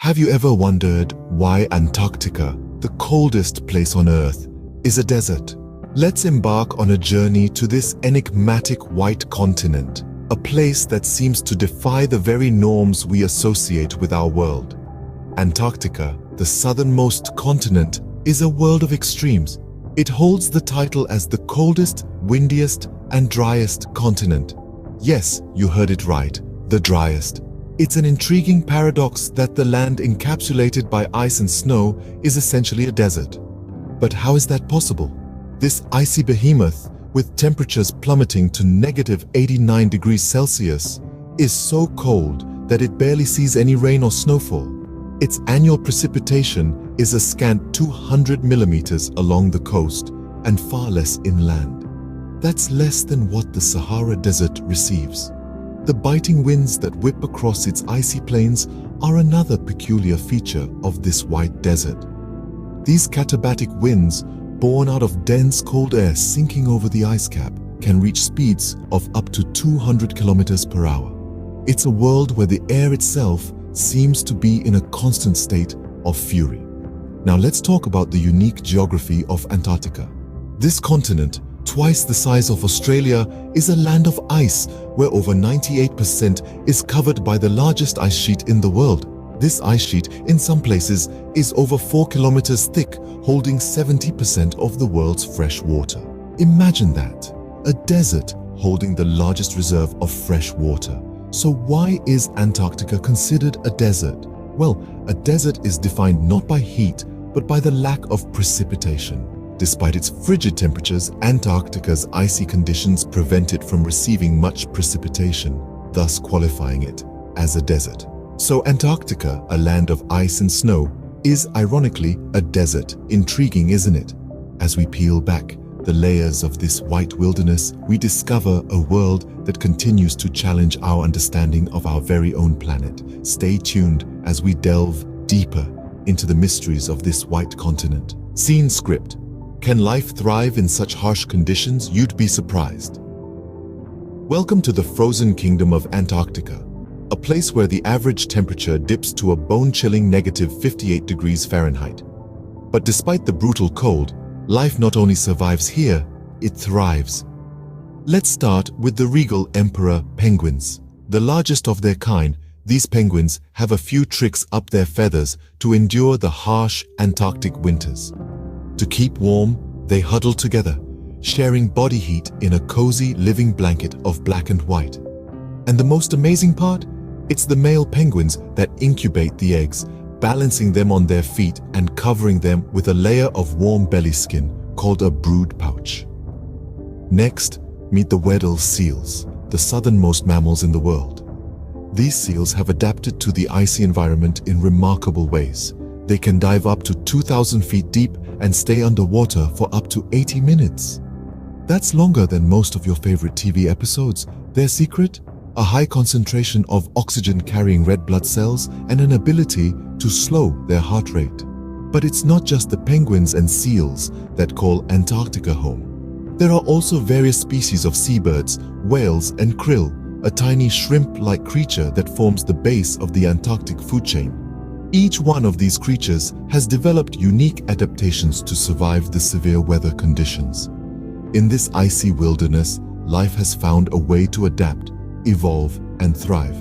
Have you ever wondered why Antarctica, the coldest place on Earth, is a desert? Let's embark on a journey to this enigmatic white continent, a place that seems to defy the very norms we associate with our world. Antarctica, the southernmost continent, is a world of extremes. It holds the title as the coldest, windiest, and driest continent. Yes, you heard it right, the driest. It's an intriguing paradox that the land encapsulated by ice and snow is essentially a desert. But how is that possible? This icy behemoth, with temperatures plummeting to -89 degrees Celsius, is so cold that it barely sees any rain or snowfall. Its annual precipitation is a scant 200 millimeters along the coast and far less inland. That's less than what the Sahara Desert receives. The biting winds that whip across its icy plains are another peculiar feature of this white desert. These katabatic winds, born out of dense cold air sinking over the ice cap, can reach speeds of up to 200 kilometers per hour. It's a world where the air itself seems to be in a constant state of fury. Now let's talk about the unique geography of Antarctica. This continent, twice the size of Australia, is a land of ice where over 98% is covered by the largest ice sheet in the world. This ice sheet, in some places, is over 4 kilometers thick, holding 70% of the world's fresh water. Imagine that, a desert holding the largest reserve of fresh water. So why is Antarctica considered a desert? Well, a desert is defined not by heat, but by the lack of precipitation. Despite its frigid temperatures, Antarctica's icy conditions prevent it from receiving much precipitation, thus qualifying it as a desert. So Antarctica, a land of ice and snow, is ironically a desert. Intriguing, isn't it? As we peel back the layers of this white wilderness, we discover a world that continues to challenge our understanding of our very own planet. Stay tuned as we delve deeper into the mysteries of this white continent. Scene script. Can life thrive in such harsh conditions? You'd be surprised. Welcome to the frozen kingdom of Antarctica, a place where the average temperature dips to a bone-chilling -58 degrees Fahrenheit. But despite the brutal cold, life not only survives here, it thrives. Let's start with the regal emperor penguins. The largest of their kind, these penguins have a few tricks up their feathers to endure the harsh Antarctic winters. To keep warm, they huddle together, sharing body heat in a cozy living blanket of black and white. And the most amazing part? It's the male penguins that incubate the eggs, balancing them on their feet and covering them with a layer of warm belly skin called a brood pouch. Next, meet the Weddell seals, the southernmost mammals in the world. These seals have adapted to the icy environment in remarkable ways. They can dive up to 2,000 feet deep and stay underwater for up to 80 minutes. That's longer than most of your favorite TV episodes. Their secret? A high concentration of oxygen-carrying red blood cells and an ability to slow their heart rate. But it's not just the penguins and seals that call Antarctica home. There are also various species of seabirds, whales, and krill, a tiny shrimp-like creature that forms the base of the Antarctic food chain. Each one of these creatures has developed unique adaptations to survive the severe weather conditions. In this icy wilderness, life has found a way to adapt, evolve, and thrive.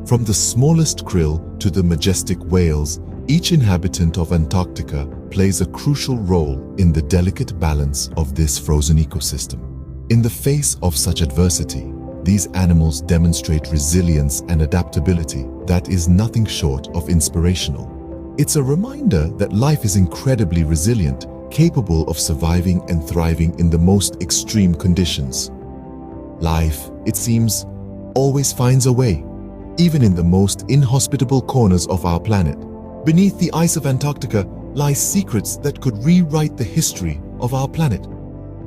From the smallest krill to the majestic whales, each inhabitant of Antarctica plays a crucial role in the delicate balance of this frozen ecosystem. In the face of such adversity, these animals demonstrate resilience and adaptability that is nothing short of inspirational. It's a reminder that life is incredibly resilient, capable of surviving and thriving in the most extreme conditions. Life, it seems, always finds a way, even in the most inhospitable corners of our planet. Beneath the ice of Antarctica lie secrets that could rewrite the history of our planet.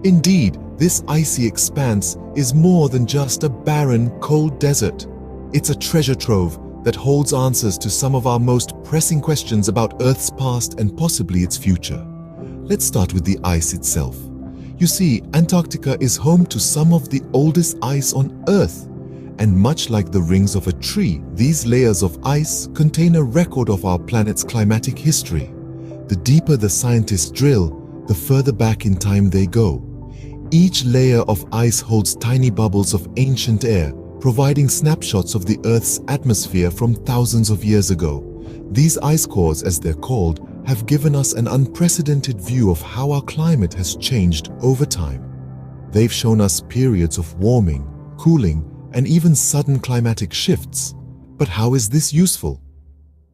Indeed, this icy expanse is more than just a barren, cold desert. It's a treasure trove that holds answers to some of our most pressing questions about Earth's past and possibly its future. Let's start with the ice itself. You see, Antarctica is home to some of the oldest ice on Earth. And much like the rings of a tree, these layers of ice contain a record of our planet's climatic history. The deeper the scientists drill, the further back in time they go. Each layer of ice holds tiny bubbles of ancient air, providing snapshots of the Earth's atmosphere from thousands of years ago. These ice cores, as they're called, have given us an unprecedented view of how our climate has changed over time. They've shown us periods of warming, cooling, and even sudden climatic shifts. But how is this useful?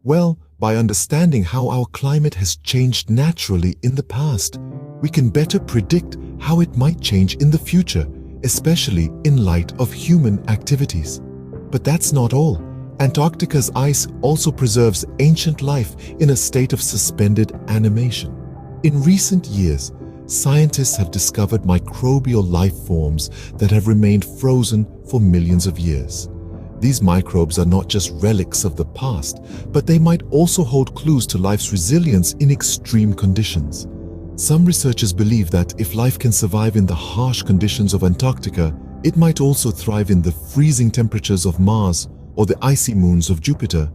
Well, by understanding how our climate has changed naturally in the past, we can better predict how it might change in the future, especially in light of human activities. But that's not all. Antarctica's ice also preserves ancient life in a state of suspended animation. In recent years, scientists have discovered microbial life forms that have remained frozen for millions of years. These microbes are not just relics of the past, but they might also hold clues to life's resilience in extreme conditions. Some researchers believe that if life can survive in the harsh conditions of Antarctica, it might also thrive in the freezing temperatures of Mars or the icy moons of Jupiter.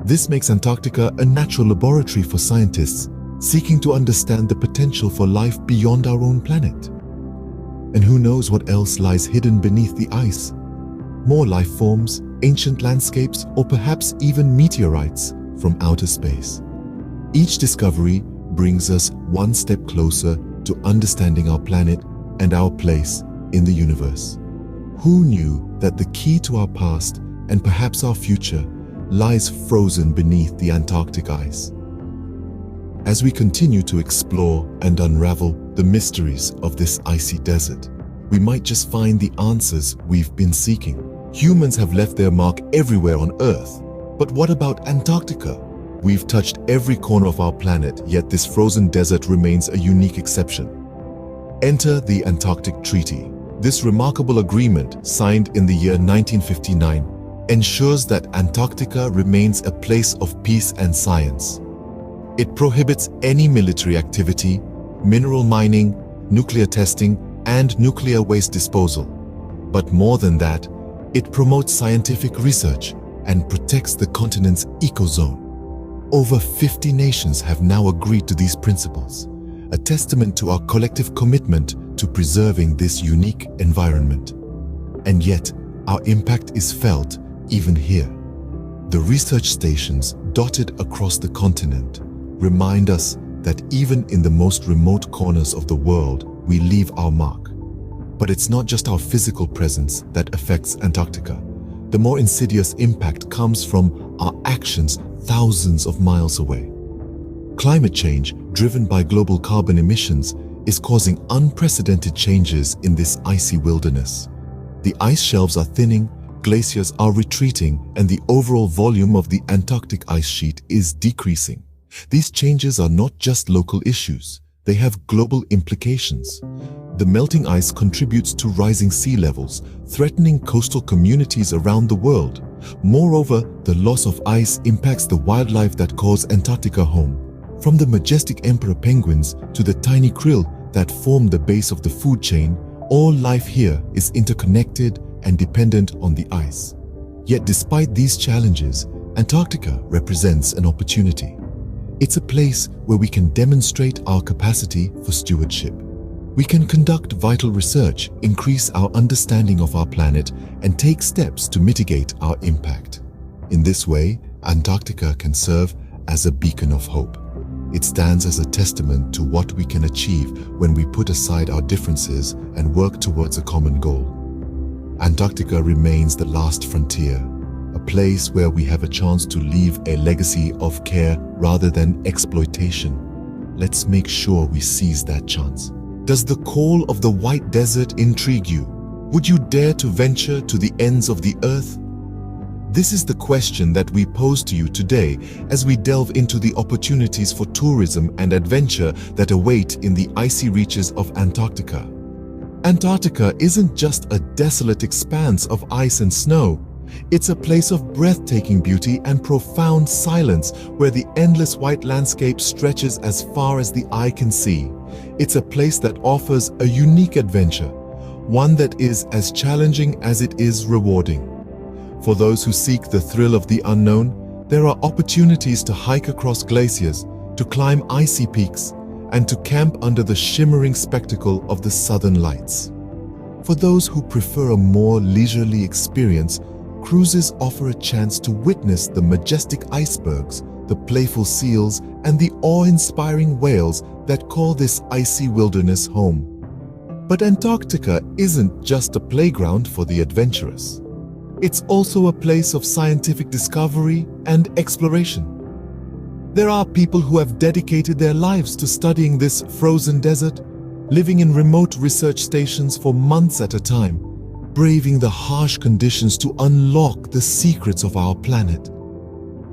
This makes Antarctica a natural laboratory for scientists seeking to understand the potential for life beyond our own planet. And who knows what else lies hidden beneath the ice? More life forms, ancient landscapes, or perhaps even meteorites from outer space. Each discovery brings us one step closer to understanding our planet and our place in the universe. Who knew that the key to our past and perhaps our future lies frozen beneath the Antarctic ice? As we continue to explore and unravel the mysteries of this icy desert, we might just find the answers we've been seeking. Humans have left their mark everywhere on Earth. But what about Antarctica? We've touched every corner of our planet, yet this frozen desert remains a unique exception. Enter the Antarctic Treaty. This remarkable agreement, signed in the year 1959, ensures that Antarctica remains a place of peace and science. It prohibits any military activity, mineral mining, nuclear testing, and nuclear waste disposal. But more than that, it promotes scientific research and protects the continent's ecozone. Over 50 nations have now agreed to these principles, a testament to our collective commitment to preserving this unique environment. And yet, our impact is felt even here. The research stations dotted across the continent remind us that even in the most remote corners of the world, we leave our mark. But it's not just our physical presence that affects Antarctica. The more insidious impact comes from our actions thousands of miles away. Climate change, driven by global carbon emissions, is causing unprecedented changes in this icy wilderness. The ice shelves are thinning, glaciers are retreating, and the overall volume of the Antarctic ice sheet is decreasing. These changes are not just local issues, they have global implications. The melting ice contributes to rising sea levels, threatening coastal communities around the world. Moreover, the loss of ice impacts the wildlife that calls Antarctica home. From the majestic emperor penguins to the tiny krill that form the base of the food chain, all life here is interconnected and dependent on the ice. Yet despite these challenges, Antarctica represents an opportunity. It's a place where we can demonstrate our capacity for stewardship. We can conduct vital research, increase our understanding of our planet, and take steps to mitigate our impact. In this way, Antarctica can serve as a beacon of hope. It stands as a testament to what we can achieve when we put aside our differences and work towards a common goal. Antarctica remains the last frontier, a place where we have a chance to leave a legacy of care rather than exploitation. Let's make sure we seize that chance. Does the call of the White Desert intrigue you? Would you dare to venture to the ends of the earth? This is the question that we pose to you today as we delve into the opportunities for tourism and adventure that await in the icy reaches of Antarctica. Antarctica isn't just a desolate expanse of ice and snow. It's a place of breathtaking beauty and profound silence where the endless white landscape stretches as far as the eye can see. It's a place that offers a unique adventure, one that is as challenging as it is rewarding. For those who seek the thrill of the unknown, there are opportunities to hike across glaciers, to climb icy peaks, and to camp under the shimmering spectacle of the southern lights. For those who prefer a more leisurely experience, cruises offer a chance to witness the majestic icebergs, the playful seals, and the awe-inspiring whales that call this icy wilderness home. But Antarctica isn't just a playground for the adventurous. It's also a place of scientific discovery and exploration. There are people who have dedicated their lives to studying this frozen desert, living in remote research stations for months at a time, braving the harsh conditions to unlock the secrets of our planet.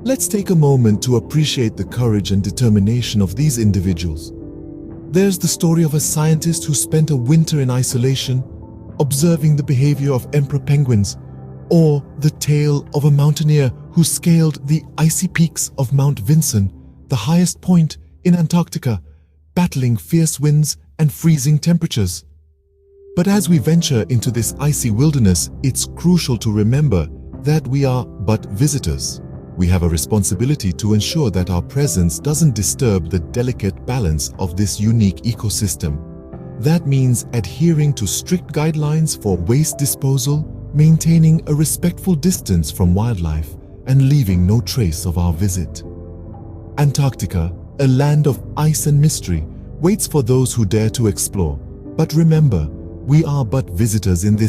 Let's take a moment to appreciate the courage and determination of these individuals. There's the story of a scientist who spent a winter in isolation, observing the behavior of emperor penguins, or the tale of a mountaineer who scaled the icy peaks of Mount Vinson, the highest point in Antarctica, battling fierce winds and freezing temperatures. But as we venture into this icy wilderness, it's crucial to remember that we are but visitors. We have a responsibility to ensure that our presence doesn't disturb the delicate balance of this unique ecosystem. That means adhering to strict guidelines for waste disposal, maintaining a respectful distance from wildlife, and leaving no trace of our visit. Antarctica, a land of ice and mystery, waits for those who dare to explore. But remember, we are but visitors in this